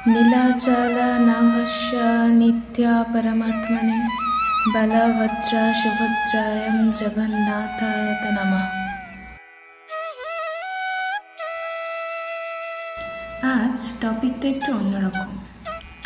नीलाचलनभस्य नित्या परमात्मने बलभद्र सुभद्रायं जगन्नाथाय नमः। আজ টপিকটা একটু অন্যরকম।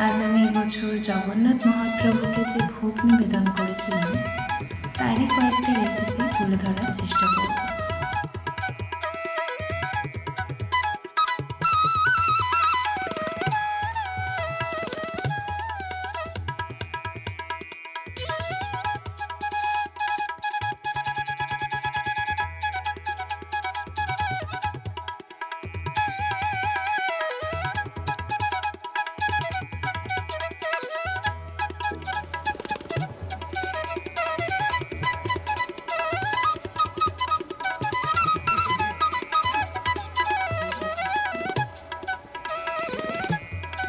আজ আমি এবছর জগন্নাথ মহাপ্রভুকে যে ভোগ নিবেদন করেছিলাম তারই কয়েকটা রেসিপি তুলে ধরার চেষ্টা করব।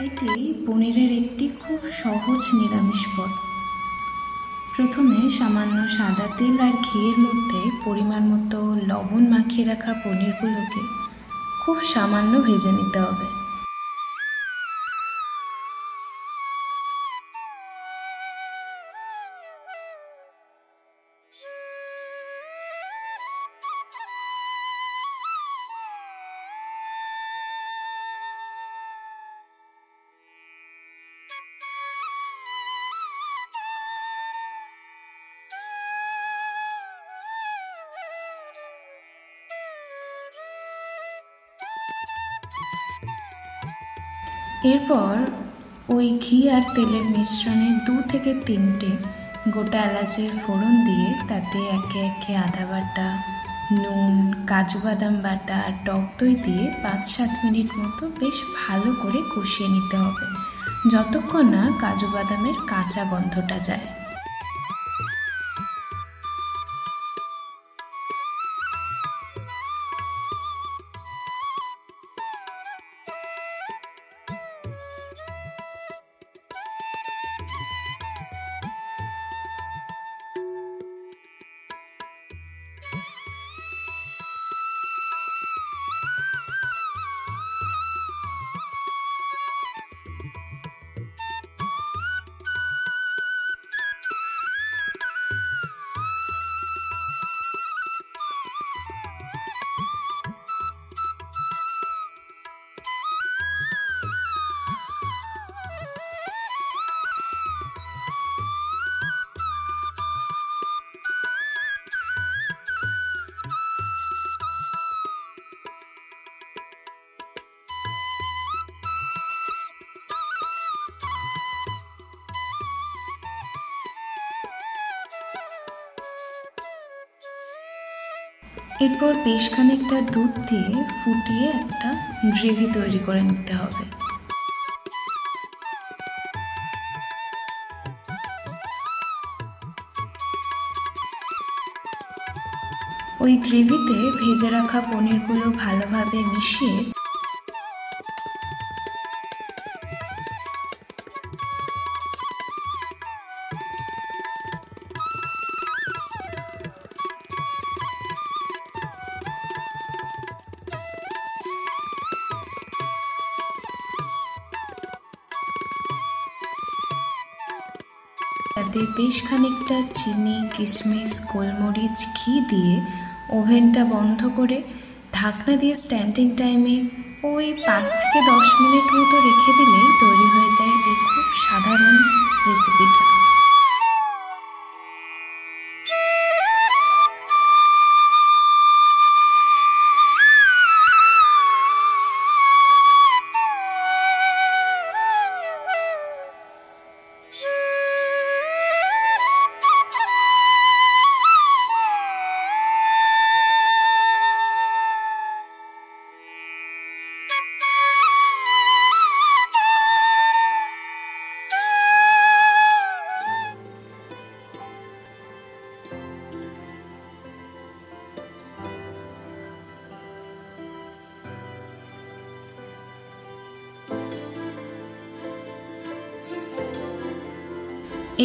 এটি পনিরের একটি খুব সহজ নিরামিষ পদ। প্রথমে সামান্য সাদা তেল আর ঘিয়ের মধ্যে পরিমাণ মতো লবণ মাখিয়ে রাখা পনিরগুলোকে খুব সামান্য ভেজে নিতে হবে। এরপর ওই ঘি আর তেলের মিশ্রণে 2 থেকে 3টে গোটা এলাচের ফোড়ন দিয়ে তাতে একে একে আদা বাটা, নুন, কাজু বাদাম বাটা আর টক দই দিয়ে 5-7 মিনিট মতো বেশ ভালো করে কষিয়ে নিতে হবে, যতক্ষণ না কাজু বাদামের কাঁচা গন্ধটা যায়। এরপর বেশ খানিকটা দুধ দিয়ে ফুটিয়ে একটা গ্রেভি তৈরি করে নিতে হবে। ওই গ্রেভিতে ভেজে রাখা পনিরগুলো ভালোভাবে মিশিয়ে তাতে বেশ খানিকটা চিনি, কিশমিশ, গোলমরিচ, ঘি দিয়ে ওভেনটা বন্ধ করে ঢাকনা দিয়ে স্ট্যান্ডিং টাইমে ওই 5 থেকে 10 মিনিট মতো রেখে দিলেই তৈরি হয়ে যায় এই খুব সাধারণ রেসিপিটা।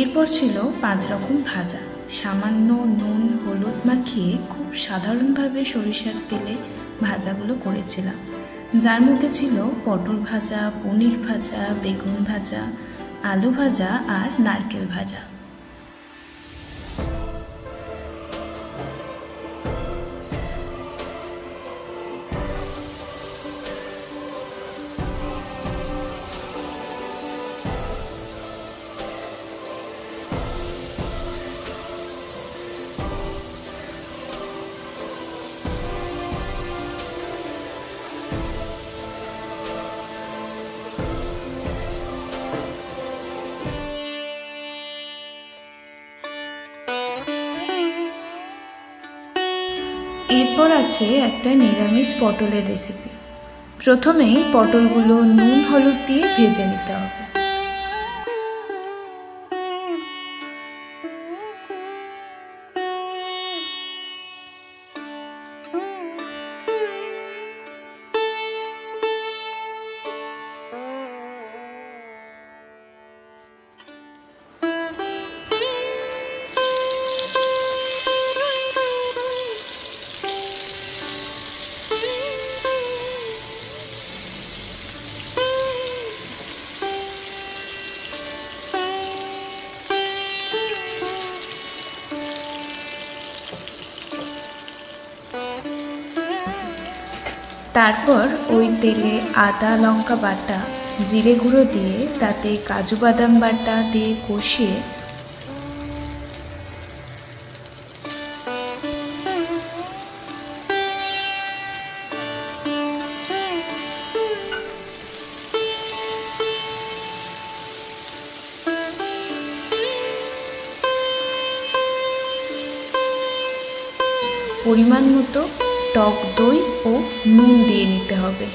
এরপর ছিল 5 রকম ভাজা। সামান্য নুন হলুদ মাখিয়ে খুব সাধারণভাবে সরিষার তেলে ভাজাগুলো করেছিলাম। যার মধ্যে ছিল পটল ভাজা, পনির ভাজা, বেগুন ভাজা, আলু ভাজা আর নারকেল ভাজা। এরপর আছে একটা নিরামিষ পটলের রেসিপি। প্রথমেই পটলগুলো নুন হলুদ দিয়ে ভেজে নিতে হবে। তারপর ওই তেলে আদা লঙ্কা বাটা, জিরে গুঁড়ো দিয়ে তাতে কাজু বাদাম বাটা দিয়ে কষিয়ে পরিমাণ মতো টক দই ও নুন দিয়ে নিতে হবে।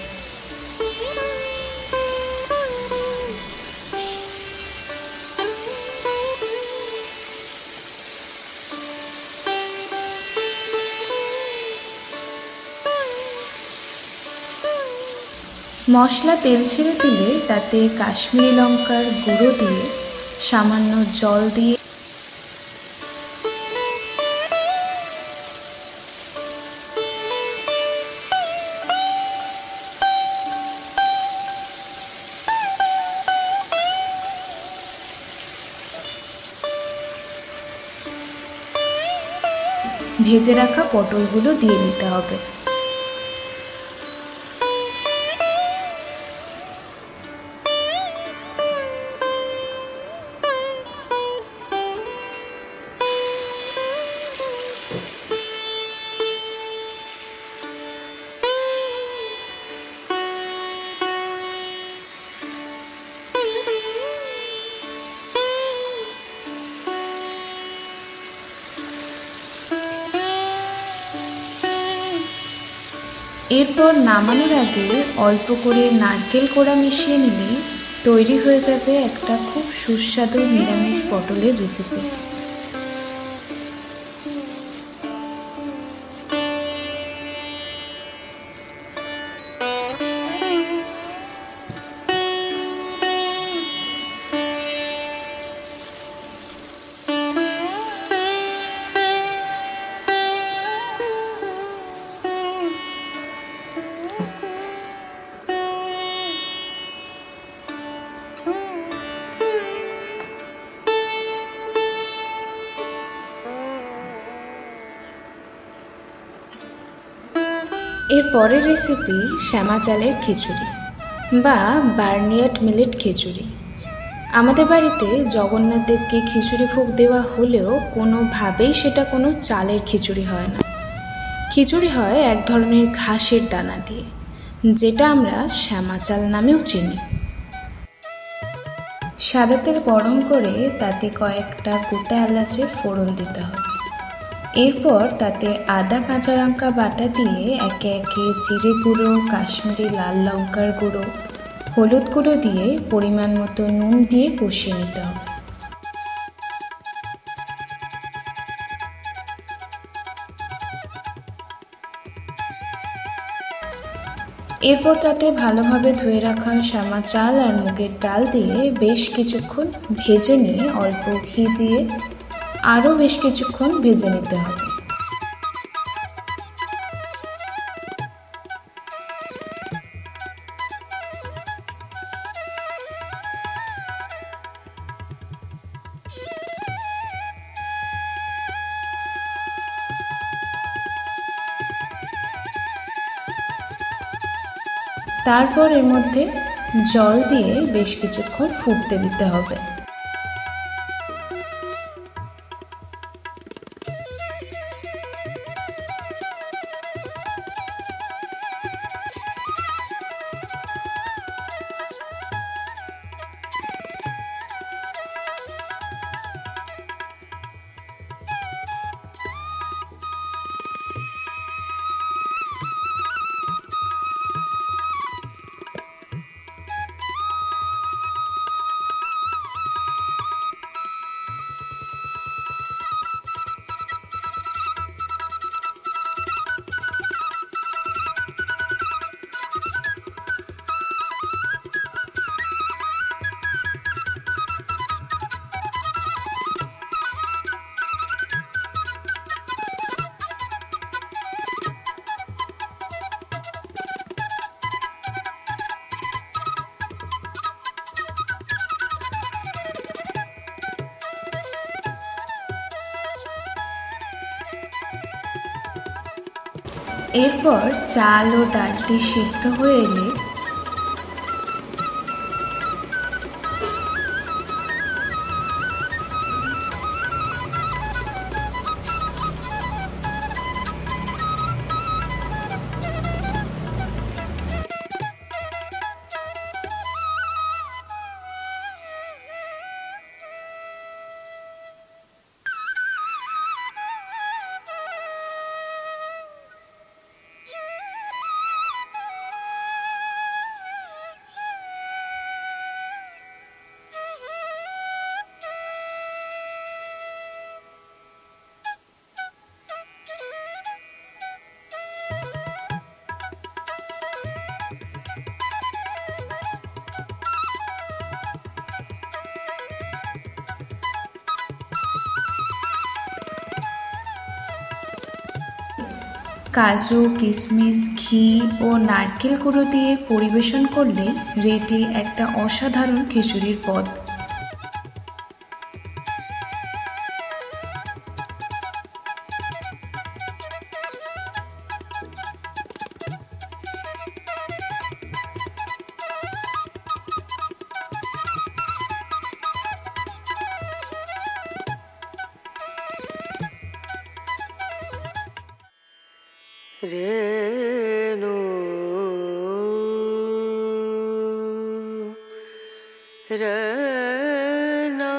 মশলা তেল ছেড়ে দিলে তাতে কাশ্মীরি লঙ্কার গুঁড়ো দিয়ে সামান্য জল দিয়ে ভেজে রাখা পটলগুলো দিয়ে নিতে হবে। এরপর নামানোর আগে অল্প করে নারকেল কোড়া মিশিয়ে নিলে তৈরি হয়ে যাবে একটা খুব সুস্বাদু নিরামিষ পটলের রেসিপি। এর পরের রেসিপি শ্যামা চালের খিচুড়ি বা বার্নিয়ার্ড মিলেট খিচুড়ি। আমাদের বাড়িতে জগন্নাথ দেবকে খিচুড়ি ভোগ দেওয়া হলেও কোনোভাবেই সেটা কোনো চালের খিচুড়ি হয় না। খিচুড়ি হয় এক ধরনের ঘাসের দানা দিয়ে, যেটা আমরা শ্যামা চাল নামেও চিনি। সাদা তেল গরম করে তাতে কয়েকটা গোটা এলাচের ফোড়ন দিতে হবে। এরপর তাতে আদা কাঁচা লঙ্কা বাটা দিয়ে একে একে জিরে গুঁড়ো, কাশ্মীরি লাল লঙ্কার গুঁড়ো, হলুদ গুঁড়ো দিয়ে পরিমাণ মতো নুন দিয়ে কষিয়ে নিতে হবে। এরপর তাতে ভালোভাবে ধুয়ে রাখা শ্যামা চাল আর মুগের ডাল দিয়ে বেশ কিছুক্ষণ ভেজে নিয়ে অল্প ঘি দিয়ে আরও বেশ কিছুক্ষণ ভেজে নিতে হবে। তারপর এর মধ্যে জল দিয়ে বেশ কিছুক্ষণ ফুটতে দিতে হবে। এরপর চাল ও ডালটি সিদ্ধ হয়ে এলে কাজু, কিশমিশ, ঘি ও নারকেল গুঁড়ো দিয়ে পরিবেশন করলে রেডি একটা অসাধারণ খিচুড়ির পদ। রেণু রনা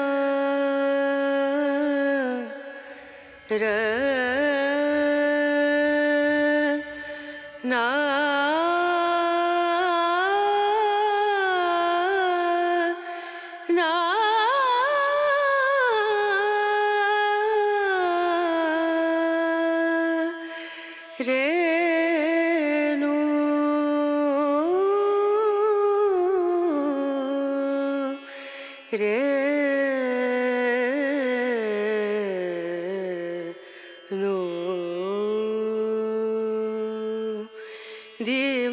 রনা না রেণু রেণু ধিম